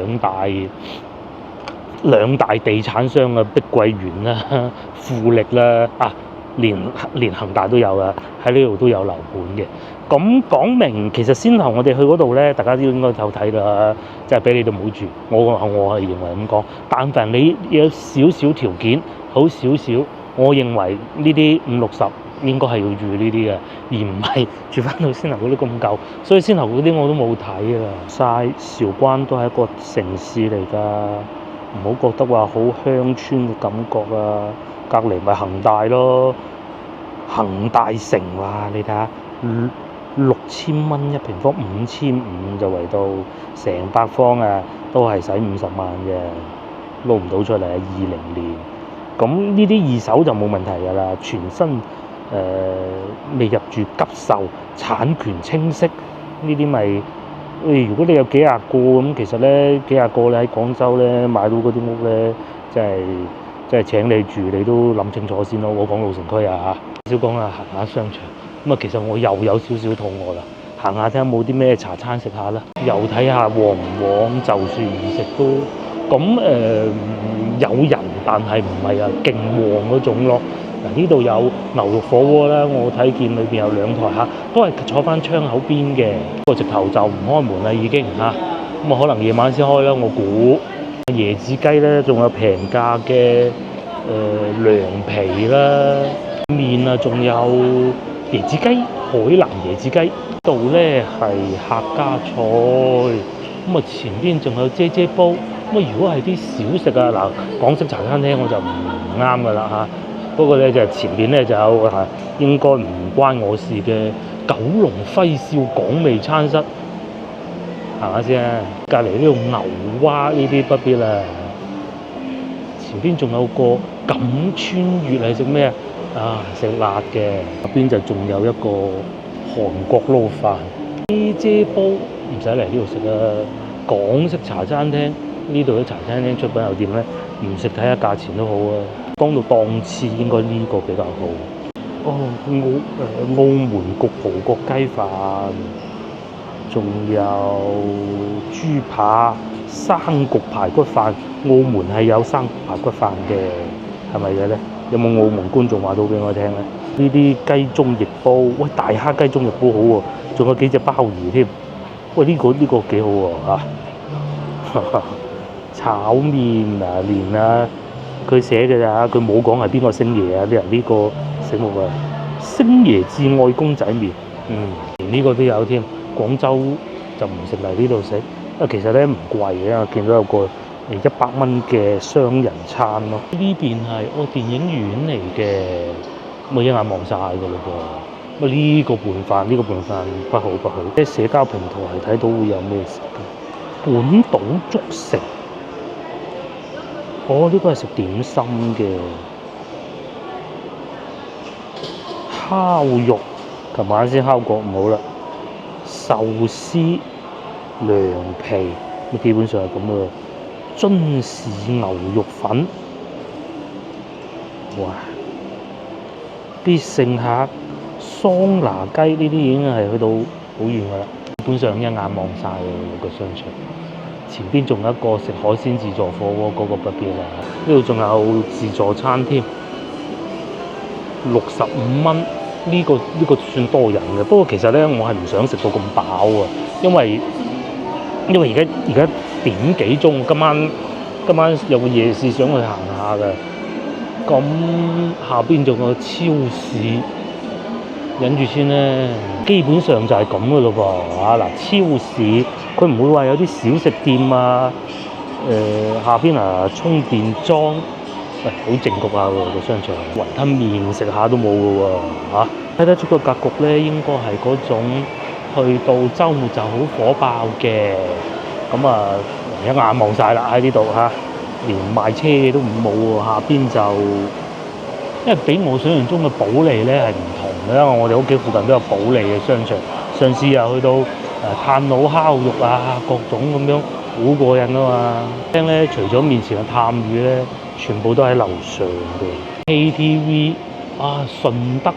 兩大地產商啊，碧桂園啦、富力啦啊，連恒大都有啊，喺呢度都有樓盤嘅。咁講明其實先頭我哋去嗰度咧，大家都應該有睇啦，即係俾你哋冇住。我係認為咁講，但凡你有少少條件好少少，我認為呢啲50-60。應該係要住呢啲嘅，而唔係住翻到先頭嗰啲咁舊。所以先頭嗰啲我都冇睇啊。韶關都係一個城市嚟㗎，唔好覺得話好鄉村嘅感覺啊。隔離咪恒大咯，恒大城哇！你睇下，6000蚊一平方，5500就圍到成百方啊，都係使50萬嘅，撈唔到出嚟啊！20年，咁呢啲二手就冇問題㗎啦，全新。未入住急售，產權清晰，呢啲咪如果你有幾廿個咁，其實咧幾廿個你喺廣州咧買到嗰啲屋咧，即係請你住，你都諗清楚先咯。我講老城區啊嚇，少講啦，行下商場咁啊，其實我又有少少肚餓啦，行下睇下冇啲咩茶餐食下啦，又睇下旺唔旺，就算唔食都咁有人，但係唔係啊勁旺嗰種咯。嗱，呢度有牛肉火鍋啦，我睇見裏邊有2台客，都係坐翻窗口邊嘅，個直頭就唔開門啦已經嚇，咁啊可能夜晚先開啦，我估。椰子雞咧，仲有平價嘅涼皮啦，麵啊，仲有椰子雞，海南椰子雞，度咧係客家菜，咁啊前邊仲有啫煲，咁啊如果係啲小食啊，嗱港式茶餐廳我就唔啱噶啦嚇。不過咧就前邊咧就有應該唔關我事嘅九龍輝少港味餐室，行下先。隔離呢度牛蛙呢啲不必啦。前邊仲有個錦川粵係食咩啊？食辣嘅。入邊就仲有一個韓國撈飯。啫煲唔使嚟呢度食啊！港式茶餐廳呢度啲茶餐廳出品又點咧？唔食睇下價錢都好啊。講到檔次，應該呢個比較好。哦，澳門焗葡國雞飯，仲有豬扒生焗排骨飯。澳門係有生焗排骨飯嘅，係咪嘅咧？有冇澳門觀眾話到俾我聽咧？呢啲雞中翼煲，喂，大蝦雞中翼煲好喎，仲有幾隻鮑魚添。喂，呢個幾好喎嚇！炒麵啊，連啊〜佢寫嘅咋，佢冇講係邊個星爺啊！啲人呢個醒目啊，星爺至愛公仔麵，連呢個都有添。廣州就唔食嚟呢度食，其實咧唔貴嘅，我見到有個100蚊嘅雙人餐咯。呢邊係電影院嚟嘅，咁一眼望晒㗎嘞噃。呢個拌飯，不好不好。喺社交平台係睇到會有咩食嘅？本島粥城，呢個係食點心嘅烤肉，琴晚先烤過，唔好啦。壽司涼皮，基本上係咁嘅。津士牛肉粉，哇！必勝客、桑拿雞呢啲已經係去到好遠噶啦，基本上一眼望晒個商場。前邊仲有一個食海鮮自助火鍋，嗰個不必啦。呢度仲有自助餐添，65蚊。呢個算多人嘅，不過其實咧我係唔想食到咁飽啊，因為而家點幾鐘，今晚有個夜市想去行下嘅，咁下邊仲有超市，忍住先咧。基本上就係咁嘅咯噃，嗱，超市佢唔會話有啲小食店啊，下邊充電樁。好靜局啊個商場，雲吞麵食下都冇嘅喎，睇得出個格局咧，應該係嗰種去到週末就好火爆嘅，咁一眼望晒啦喺呢度嚇，連賣車嘅都冇喎，下邊就因為比我想象中嘅保利咧係唔同嘅，因為我哋屋企附近都有保利嘅商場，上次又去到炭佬烤肉啊，各種咁樣好過癮啊嘛，聽咧除咗面前嘅探魚咧。全部都喺樓上嘅 KTV 順德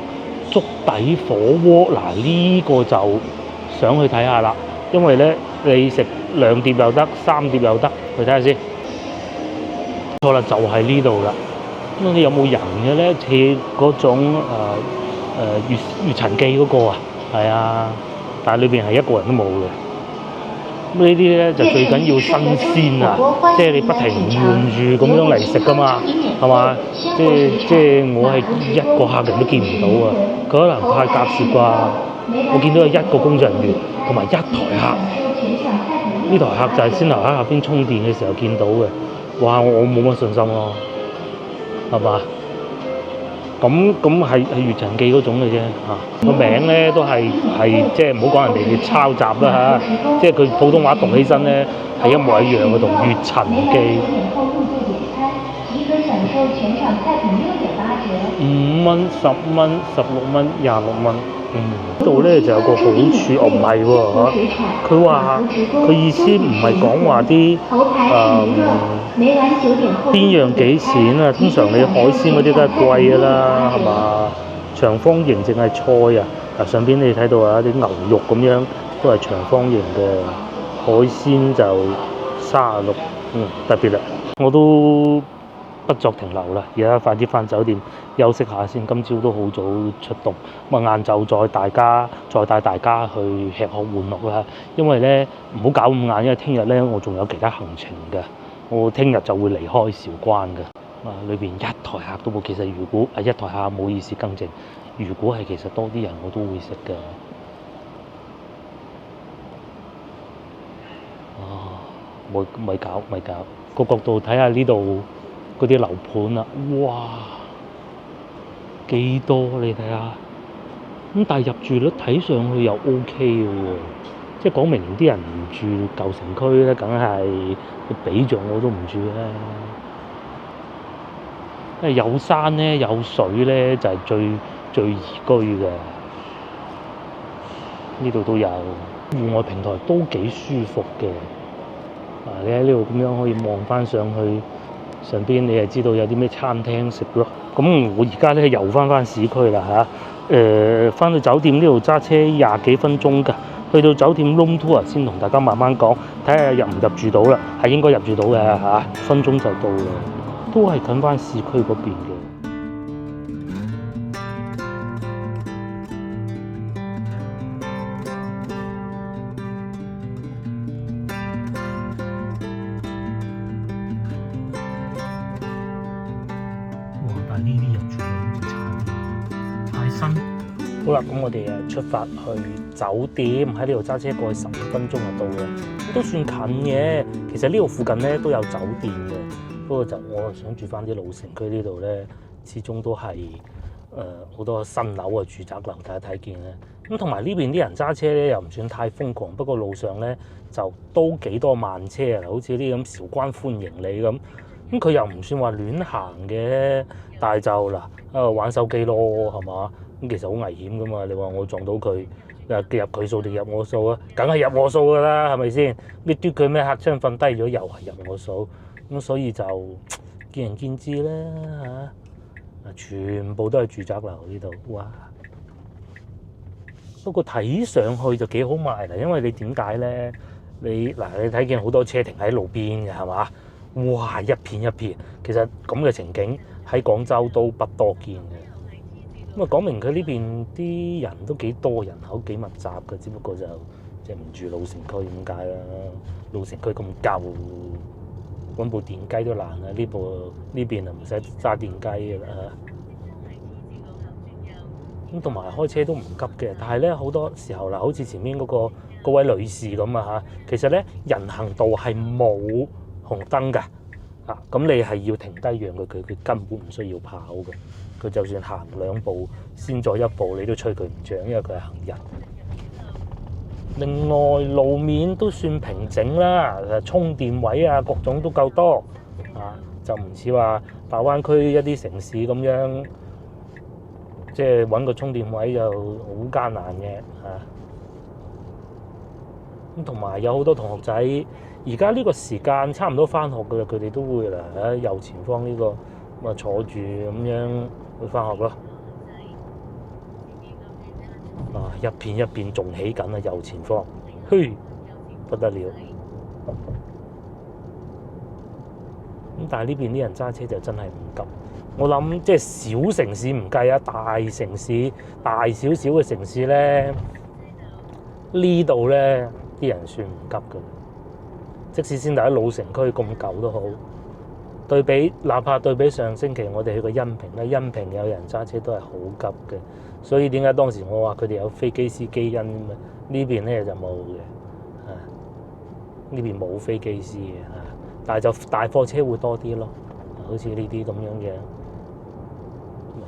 粥底火鍋，嗱呢個就想去睇下啦，因為咧你食2碟又得，3碟又得，去睇下先。錯啦，就係呢度啦。咁你有冇人嘅咧？似嗰種月塵記嗰個啊，係啊，但係裏邊係一個人都冇嘅。咁呢啲咧就最緊要新鮮啊！即係你不停換住咁樣嚟食噶嘛，係嘛？即係我係一個客人都見唔到啊！佢可能太夾事啩。我見到有1個工作人員同埋1台客，呢台客就係先頭喺下邊充電嘅時候見到嘅。哇！我冇乜信心咯，係嘛？咁係月塵記嗰種嘅啫嚇，個名咧都係即係唔好講人哋嘅抄襲啦嚇，即係佢普通話讀起身咧係一模一樣嘅，同月塵記。5蚊、10蚊、16蚊、26蚊。呢度咧就有個好處，唔係喎嚇，佢話佢意思唔係講話啲邊樣幾錢啊？通常你海鮮嗰啲都係貴㗎啦，係嘛？長方形淨係菜啊，上邊你睇到啲牛肉咁樣都係長方形嘅，海鮮就36，特別啦，我都不作停留啦，而家快啲返酒店休息下先。今朝都好早出動，晏晝再帶大家去吃喝玩樂啦。因為咧唔好搞咁晏，因為聽日咧我仲有其他行程嘅，我聽日就會離開韶關嘅。裏邊1台客都冇，其實如果1台客唔好意思更正，如果係其實多啲人我都會食嘅。咪搞個角度睇下呢度嗰啲樓盤啦，哇幾多你睇下，咁但係入住率睇上去又 OK 嘅喎，即係講明啲人唔住舊城區咧，梗係俾着我都唔住啦。因為有山咧有水咧就係最宜居嘅，呢度都有戶外平台，都幾舒服嘅。你喺呢度咁樣可以望翻上去上邊，你係知道有啲咩餐廳食咯。咁我而家咧又翻市區啦嚇，翻到酒店呢度揸車20幾分鐘㗎，去到酒店 room tour 先同大家慢慢講，睇下入唔入住到啦，係應該入住到嘅嚇，分鐘就到啦，都係近翻市區嗰邊嘅。呢啲入住率就差啲，太新。好啦，咁我哋出發去酒店，喺呢度揸車過去15分鐘就到嘅，都算近嘅。其實呢度附近咧都有酒店嘅，不過就我想住翻啲老城區呢度咧，始終都係好多新樓嘅住宅樓，大家睇見咧。咁同埋呢邊啲人揸車咧又唔算太瘋狂，不過路上咧就都幾多慢車啊，好似啲咁韶關歡迎你咁。咁佢又唔算話亂行嘅，但係就嗱喺度玩手機咯，係嘛？咁其實好危險噶嘛。你話我撞到佢，入佢數定入我數啊？梗係入我數噶啦，係咪先？你嘟佢咩，嚇親瞓低咗，又係入我數。咁所以就見仁見智啦嚇。全部都係住宅樓呢度，哇！不過睇上去就幾好賣啦，因為你點解咧？你睇見好多車停喺路邊嘅係嘛？哇！一片一片，其實咁嘅情景喺廣州都不多見嘅。咁啊，講明佢呢邊啲人都幾多，人口幾密集嘅，只不過就即係唔住老城區咁解啦。老城區咁舊，揾部電雞都難啊！呢邊啊唔使揸電雞嘅啦。咁同埋開車都唔急嘅，但係咧好多時候啦，好似前面嗰位女士咁啊嚇，其實咧人行道係冇紅燈㗎，咁你係要停低讓佢，佢根本唔需要跑嘅，佢就算行兩步先咗一步，你都吹佢唔漲，因為佢係行人。另外路面都算平整啦，充電位啊各種都夠多啊，就唔似話大灣區一啲城市咁樣。即係揾個充電位就好艱難嘅嚇，咁同埋有好多同學仔，而家呢個時間差唔多返學㗎啦，佢哋都會嚟喺右前方呢個咁啊坐住咁樣去返學咯。啊，一片一片仲起緊啊，右前方，嘿，不得了。咁但係呢邊啲人揸車就真係唔急。我諗即係小城市唔計啊，大城市大少少嘅城市咧，呢度咧啲人算唔急嘅。即使先大喺老城區咁舊都好，哪怕對比上星期我哋去過恩平咧，恩平有人揸車都係好急嘅。所以點解當時我話佢哋有飛機師基因咁啊？呢邊咧就冇嘅，呢邊冇飛機師嘅嚇，但係就大貨車會多啲咯，好似呢啲咁樣嘅。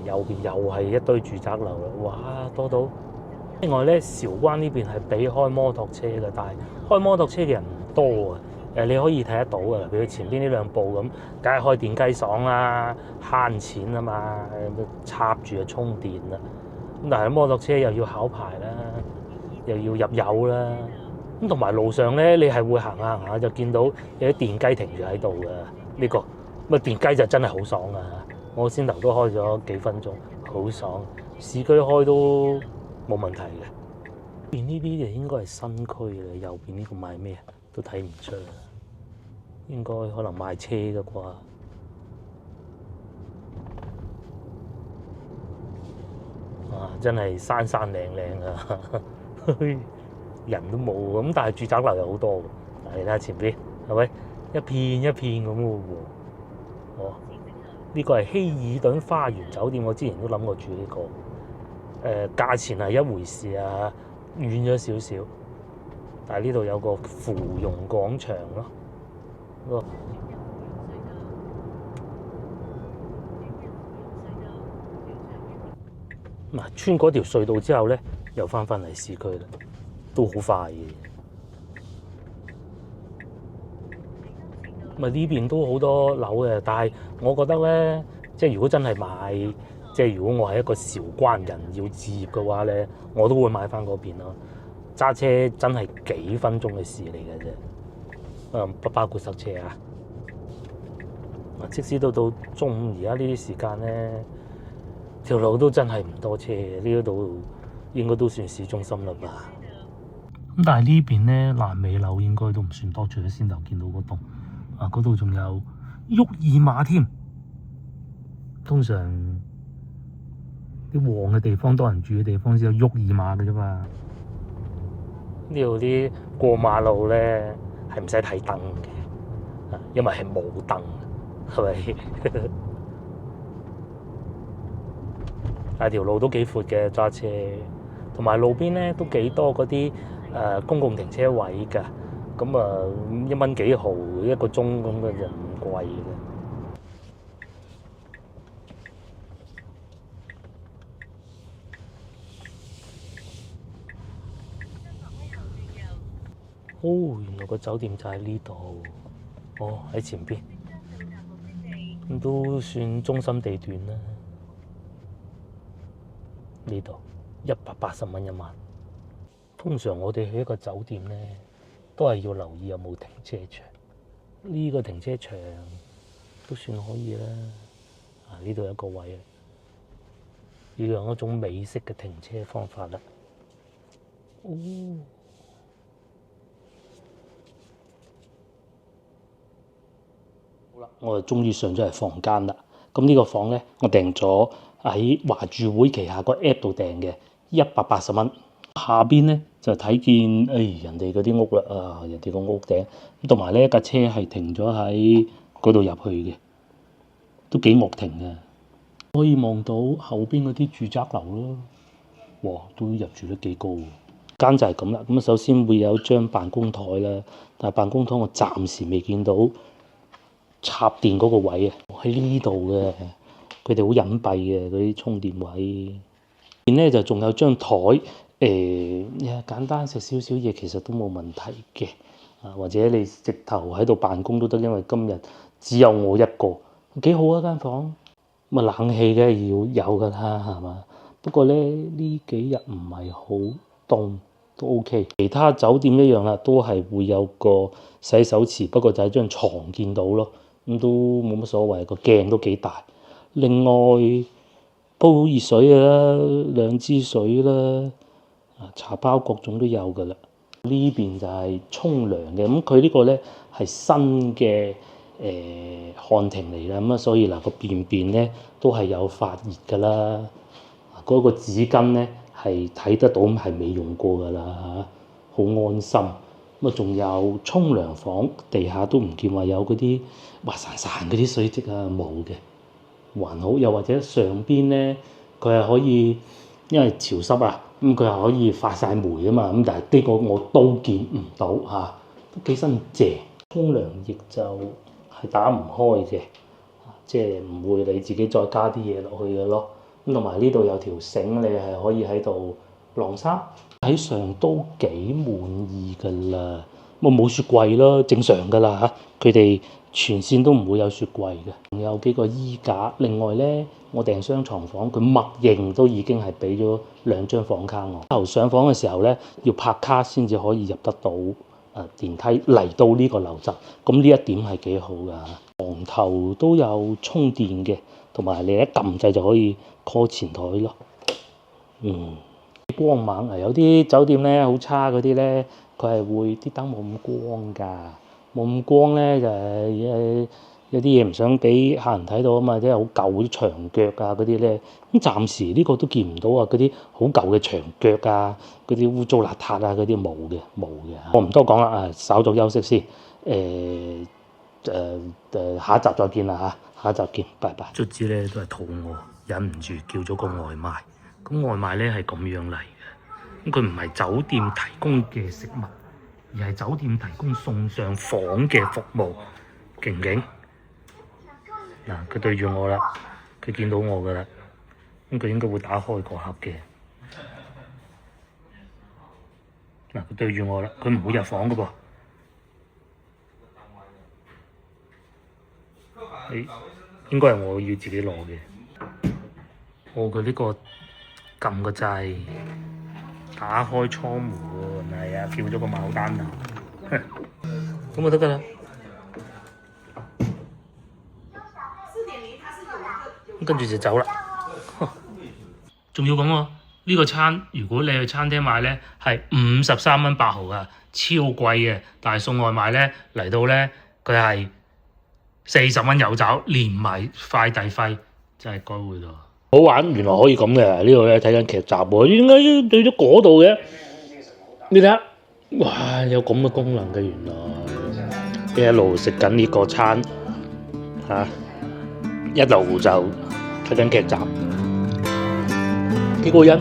右邊又係一堆住宅樓啦，哇多到！另外咧，韶關呢邊係俾開摩托車嘅，但係開摩托車嘅人唔多啊。你可以睇得到啊，譬如前邊呢兩部咁，梗係開電雞爽啦，慳錢啊嘛，插住就充電啦。咁但係摩托車又要考牌啦，又要入油啦。咁同埋路上咧，你係會行下行下就見到有啲電雞停住喺度嘅呢個，咁啊電雞就真係好爽啊！我先頭都開咗幾分鐘，好爽。市區開都冇問題嘅。邊呢啲就應該係新區嘅，右邊呢個賣咩都睇唔出，應該可能賣車嘅啩。啊，真係山山嶺嶺啊，人都冇咁，但係住宅樓又好多喎。你睇下前邊係咪一片一片咁嘅喎？哦。呢個係希爾頓花園酒店，我之前都諗過住呢個。價錢係一回事啊，遠咗少少。但係呢度有個芙蓉廣場咯。嗱，穿嗰條隧道之後咧，又翻嚟市區啦，都好快嘅。咁啊呢邊都好多樓嘅，但係我覺得咧，即係如果真係買，即係如果我係一個韶關人要置業嘅話咧，我都會買翻嗰邊咯。揸車真係幾分鐘嘅事嚟嘅啫，不包括塞車啊。即使到中午而家呢啲時間咧，條路都真係唔多車嘅，呢度應該都算市中心啦吧。咁但係呢邊咧，爛尾樓應該都唔算多，除咗先頭見到嗰棟。啊！嗰度仲有沃爾瑪添，通常啲旺嘅地方、多人住嘅地方先有沃爾瑪嘅啫嘛。呢度啲過馬路咧係唔使睇燈嘅，因為係冇燈，係咪？但係條路都幾闊嘅揸車，同埋路邊咧都幾多嗰啲公共停車位㗎。咁啊，1蚊幾毫一個鐘咁嘅就唔貴嘅。哦，原來個酒店就喺呢度。哦，喺前邊，咁都算中心地段啦。呢度180蚊一晚。通常我哋去一個酒店呢，都係要留意有冇停車場。呢個停車場都算可以啦。呢度有一個位啊，要用一種美式嘅停車方法啦。哦。好啦，我就終於上咗嚟房間啦。咁呢個房咧，我訂咗喺華住會旗下個 app 度訂嘅，180蚊。下邊咧就睇見人哋嗰啲屋啦，人哋個屋頂，同埋咧架車係停咗喺嗰度入去嘅，都幾莫停嘅。可以望到後邊嗰啲住宅樓咯，哇，都入住得幾高喎。間就係咁啦。咁首先會有張辦公台啦，但係辦公台我暫時未見到插電嗰個位啊，喺呢度嘅，佢哋好隱蔽嘅嗰啲充電位。然咧就仲有張台，簡單食少少嘢其實都冇問題嘅，或者你直頭喺度辦公都得，因為今日只有我一個，幾好啊間房。咁冷氣梗係要有㗎啦，係嘛？不過咧呢幾日唔係好凍，都 OK。其他酒店一樣啦，都係會有個洗手池，不過就喺張床見到咯。咁都冇乜所謂，個鏡都幾大。另外煲熱水啦，2支水啦，茶包各種都有㗎啦。呢邊就係沖涼嘅，咁佢呢個咧係新嘅漢庭嚟啦，咁啊所以嗱個便便咧都係有發熱㗎啦。嗰個紙巾咧係睇得到係未用過㗎啦，好安心。咁啊仲有沖涼房，地下都唔見話有嗰啲滑潺潺嗰啲水漬啊，冇嘅，還好。又或者上邊咧，佢係可以因為潮濕啊，咁佢係可以發晒霉啊嘛。咁但係呢個我都見唔到嚇，都幾新淨。沖涼液就係打唔開嘅，即係唔會你自己再加啲嘢落去嘅咯。咁同埋呢度有條繩，你係可以喺度晾衫。喺上都幾滿意㗎啦，冇雪櫃咯，正常㗎啦嚇。佢哋全線都唔會有雪櫃嘅，仲有幾個衣架。另外咧，我訂雙床房，佢默認都已經係俾咗2張房卡我。頭上房嘅時候咧，要拍卡先至可以入得到電梯嚟到呢個樓層。咁呢一點係幾好㗎。床頭都有充電嘅，同埋你一撳掣就可以 call 前台咯。光猛啊！有啲酒店咧好差嗰啲咧，佢係會啲燈冇咁光㗎，冇咁光咧就係有啲嘢唔想俾客人睇到啊嘛，即係好舊啲牆腳啊嗰啲咧。咁暫時呢個都見唔到啊，嗰啲好舊嘅牆腳啊，嗰啲污糟邋遢啊嗰啲冇嘅。我唔多講啦，稍作休息先。下一集再見啦嚇，下一集見，拜拜。卒之咧都係肚餓，忍唔住叫咗個外賣。咁外賣咧係咁樣嚟嘅，咁佢唔係酒店提供嘅食物，而係酒店提供送上房嘅服務，勁唔勁？嗱，佢對住我啦，佢見到我噶啦，咁佢應該會打開個盒嘅。嗱，佢對住我啦，佢唔會入房噶噃。應該係我要自己攞嘅。佢呢個撳個掣，打開艙門，係啊，叫咗個牡丹樓，咁就得㗎啦。跟住就走啦。仲要咁喎，呢個餐如果你去餐廳買咧，係53蚊8毫㗎，超貴嘅。但係送外賣咧嚟到咧，佢係40蚊有找，連埋快遞費，真係該會咯。好玩，原來可以咁嘅。呢度咧睇緊劇集喎，點解對咗嗰度嘅？你睇下，哇，有咁嘅功能嘅原來。一路食緊呢個餐，一路就睇緊劇集，幾過癮。